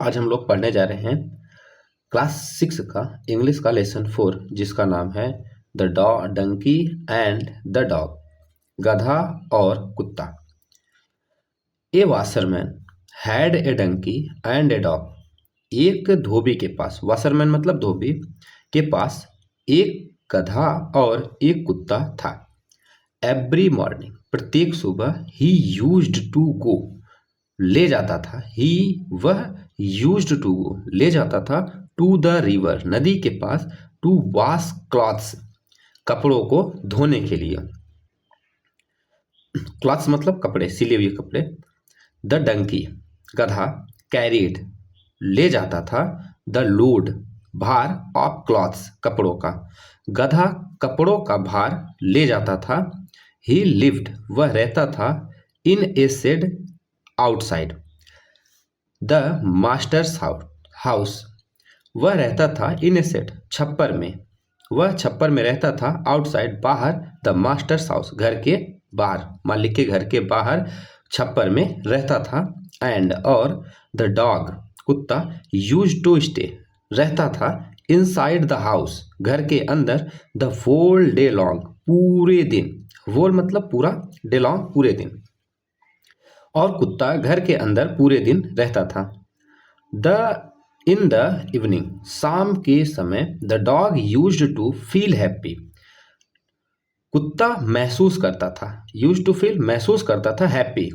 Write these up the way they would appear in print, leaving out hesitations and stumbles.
आज हम लोग पढ़ने जा रहे हैं क्लास 6 का इंग्लिश का लेसन 4 जिसका नाम है the donkey and the dog, गधा और कुत्ता। A washerman had a donkey and a dog. एक धोबी के पास, वाशरमैन मतलब धोबी के पास एक गधा और एक कुत्ता था। एवरी मॉर्निंग, प्रत्येक सुबह, ही यूज्ड टू गो, ले जाता था, वह यूज्ड टू गो, ले जाता था, टू द रिवर, नदी के पास, टू वॉश क्लॉथ्स, कपड़ों को धोने के लिए। क्लॉथ्स मतलब कपड़े, सिले हुए कपड़े। द डंकी, गधा, कैरीड, ले जाता था, द लोड, भार, ऑफ क्लॉथ्स, कपड़ों का। गधा कपड़ों का भार ले जाता था। ही लिव्ड, वह रहता था, in a shed outside the master's house, वह रहता था, इन ए शेड, छप्पर में, वह छप्पर में रहता था, आउटसाइड, बाहर, द मास्टर्स हाउस, घर के बाहर, मालिक के घर के बाहर छप्पर में रहता था। एंड और द डॉग, कुत्ता, यूज्ड टू स्टे, रहता था, इनसाइड द हाउस, घर के अंदर, द होल डे लॉन्ग, पूरे दिन, होल मतलब पूरा, डे लॉन्ग पूरे दिन, और कुत्ता घर के अंदर पूरे दिन रहता था। इन द इवनिंग, शाम के समय, the dog used to feel happy, कुत्ता महसूस करता था, यूज्ड टू फील महसूस करता था, हैप्पी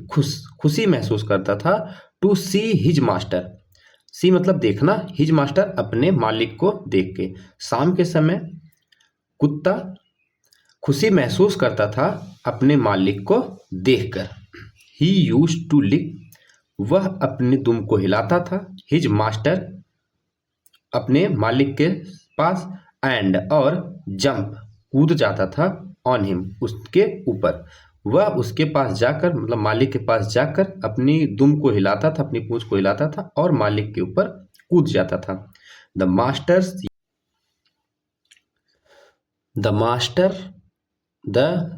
खुशी महसूस करता था, टू सी हिज मास्टर, सी मतलब देखना, हिज मास्टर अपने मालिक को देख के। शाम के समय कुत्ता खुशी महसूस करता था अपने मालिक को देखकर। ही यूज्ड टू लिक, वह अपने दुम को हिलाता था, हिज मास्टर, अपने मालिक के पास, एंड और जंप, कूद जाता था, ऑन हिम, उसके ऊपर, वह उसके पास जाकर मतलब मालिक के पास जाकर अपनी दुम को हिलाता था, अपनी पूंछ को हिलाता था और मालिक के ऊपर कूद जाता था। The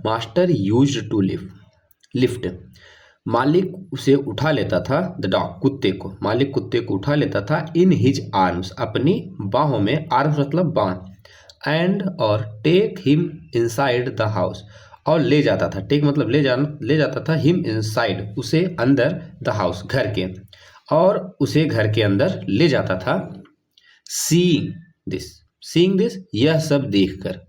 master used to lift, मालिक उसे उठा लेता था, द डॉग, कुत्ते को, मालिक कुत्ते को उठा लेता था, इन हिज आर्म्स, अपनी बाहों में, आर्म्स मतलब बांह, एंड और take him inside the house, और ले जाता था, टेक मतलब ले जाता था, हिम इनसाइड, उसे अंदर, द हाउस, घर के, और उसे घर के अंदर ले जाता था। सीइंग दिस, यह सब देखकर,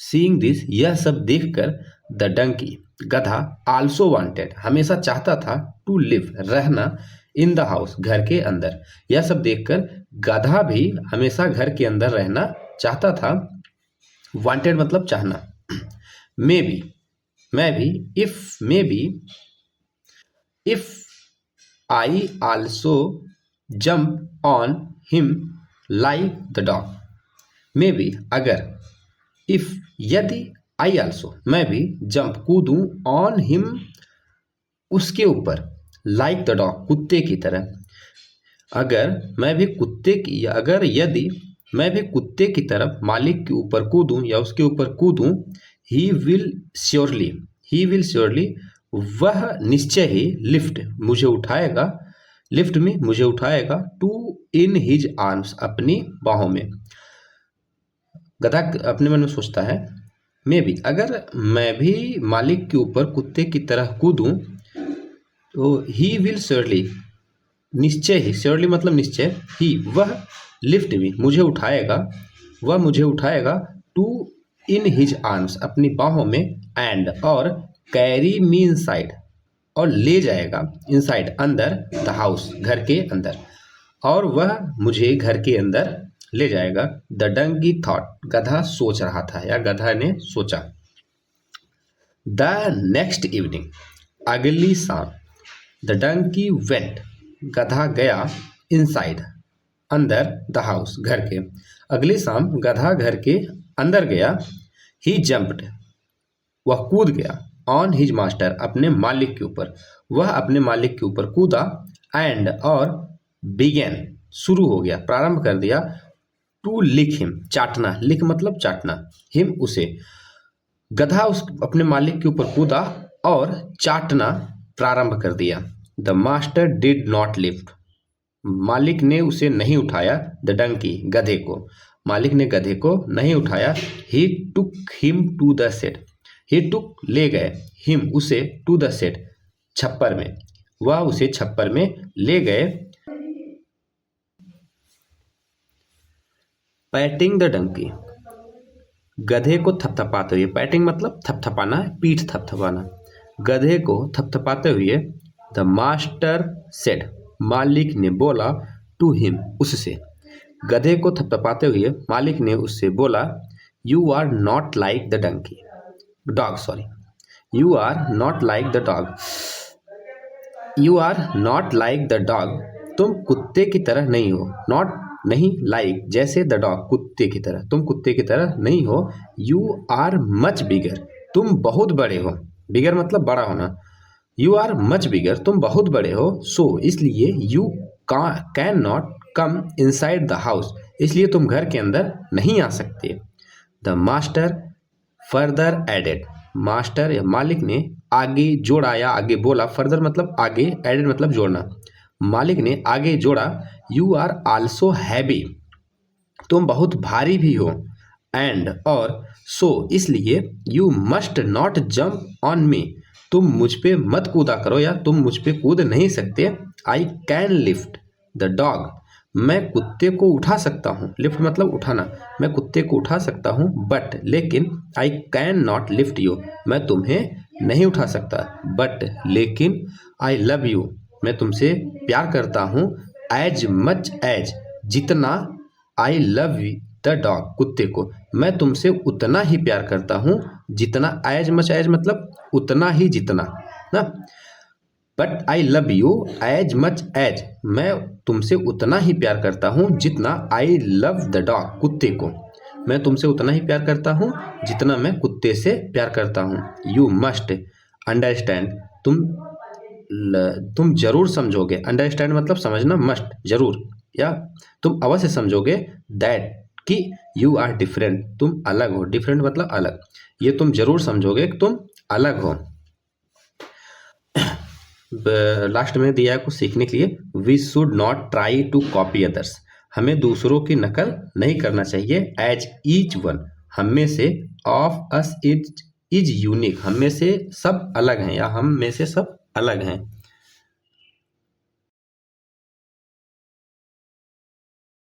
सीइंग दिस, यह सब देखकर, द डंकी, गधा, आल्सो वांटेड, हमेशा चाहता था, टू लिव, रहना, इन द हाउस, घर के अंदर, यह सब देखकर गधा भी हमेशा घर के अंदर रहना चाहता था। वांटेड मतलब चाहना। May be, if I also jump on him like the dog, may be अगर, इफ यदि, आई आल्सो मैं भी, जंप कूदूं, ऑन हिम उसके ऊपर, लाइक द डॉग कुत्ते की तरह, अगर मैं भी कुत्ते की, अगर यदि मैं भी कुत्ते की तरफ मालिक के ऊपर कूदूं या उसके ऊपर कूदूं, ही विल श्योरली, वह निश्चय ही, लिफ्ट में मुझे उठाएगा, टू इन हिज आर्म्स, अपनी बाहों में। गधा अपने मन में सोचता है, मे भी अगर मैं भी मालिक के ऊपर कुत्ते की तरह कूदूं, तो ही विल श्योरली, निश्चय ही, श्योरली मतलब निश्चय ही, वह लिफ्ट में मुझे उठाएगा, टू इन हिज आर्म्स, अपनी बाहों में, एंड और कैरी मी इनसाइड, और ले जाएगा, इनसाइड अंदर, द हाउस, घर के अंदर, और वह मुझे घर के अंदर ले जाएगा। द डंकी थॉट, गधा सोच रहा था या गधा ने सोचा। द नेक्स्ट इवनिंग, अगली शाम, द डंकी वेंट, गधा गया, इनसाइड, अंदर, द हाउस, घर के, अगली शाम गधा घर के अंदर गया। ही जंप्ड, वह कूद गया, ऑन हिज मास्टर, अपने मालिक के ऊपर, वह अपने मालिक के ऊपर कूदा, एंड और बिगेन, शुरू हो गया, प्रारंभ कर दिया, टू लिक हिम, चाटना, लिक मतलब चाटना, हिम उसे, गधा अपने मालिक के ऊपर कूदा और चाटना प्रारंभ कर दिया। The master did not lift, मालिक ने उसे नहीं उठाया, द डंकी, गधे को, मालिक ने गधे को नहीं उठाया। He took him to the shed, he took ले गए, हिम उसे, टू द शेड छप्पर में, वह उसे छप्पर में ले गए। पैटिंग द डंकी, गधे को थपथपाते हुए, पैटिंग मतलब थपथपाना, पीठ थपथपाना, गधे को थपथपाते हुए द मास्टर सेड, मालिक ने बोला, टू हिम, उससे, गधे को थपथपाते हुए मालिक ने उससे बोला, you are not like the donkey, dog, sorry, you are not like the dog, you are not like the dog, तुम कुत्ते की तरह नहीं हो, नॉट नहीं, लाइक जैसे, द डॉग कुत्ते की तरह, तुम कुत्ते की तरह नहीं हो। यू आर मच बिगर, तुम बहुत बड़े हो, बिगर मतलब बड़ा होना, यू आर मच बिगर, तुम बहुत बड़े हो। सो इसलिए, you can not come inside the house, इसलिए तुम घर के अंदर नहीं आ सकते। The master further added, master या मालिक ने आगे जोड़ा या आगे बोला, फर्दर मतलब आगे, एडेड मतलब जोड़ना, मालिक ने आगे जोड़ा, यू आर आल्सो हैवी, तुम बहुत भारी भी हो, एंड और, सो इसलिए, you must not jump on me, तुम मुझ पे मत कूदा करो या तुम मुझ पे कूद नहीं सकते। I can lift the dog, मैं कुत्ते को उठा सकता हूँ, लिफ्ट मतलब उठाना, मैं कुत्ते को उठा सकता हूँ, बट लेकिन, I can not lift you, मैं तुम्हें नहीं उठा सकता, बट लेकिन, आई लव यू, मैं तुमसे प्यार करता हूँ, एज मच एज, जितना, आई लव द डॉग, कुत्ते को, मैं तुमसे उतना ही प्यार करता हूँ जितना, एज मच एज मतलब उतना ही जितना ना, but I love you as much as, मैं तुमसे उतना ही प्यार करता हूँ जितना, आई लव द डॉग, कुत्ते को, मैं तुमसे उतना ही प्यार करता हूँ जितना मैं कुत्ते से प्यार करता हूँ। यू मस्ट अंडरस्टैंड, तुम जरूर समझोगे, अंडरस्टैंड मतलब समझना, मस्ट जरूर, या तुम अवश्य समझोगे, दैट कि, यू आर डिफरेंट, तुम अलग हो, डिफरेंट मतलब अलग, ये तुम जरूर समझोगे कि तुम अलग हो। लास्ट में दिया है कुछ सीखने के लिए, we should not try to copy others, हमें दूसरों की नकल नहीं करना चाहिए, एज ईच वन, हम में से, ऑफ अस इज यूनिक, हम में से सब अलग हैं या हम में से सब अलग हैं।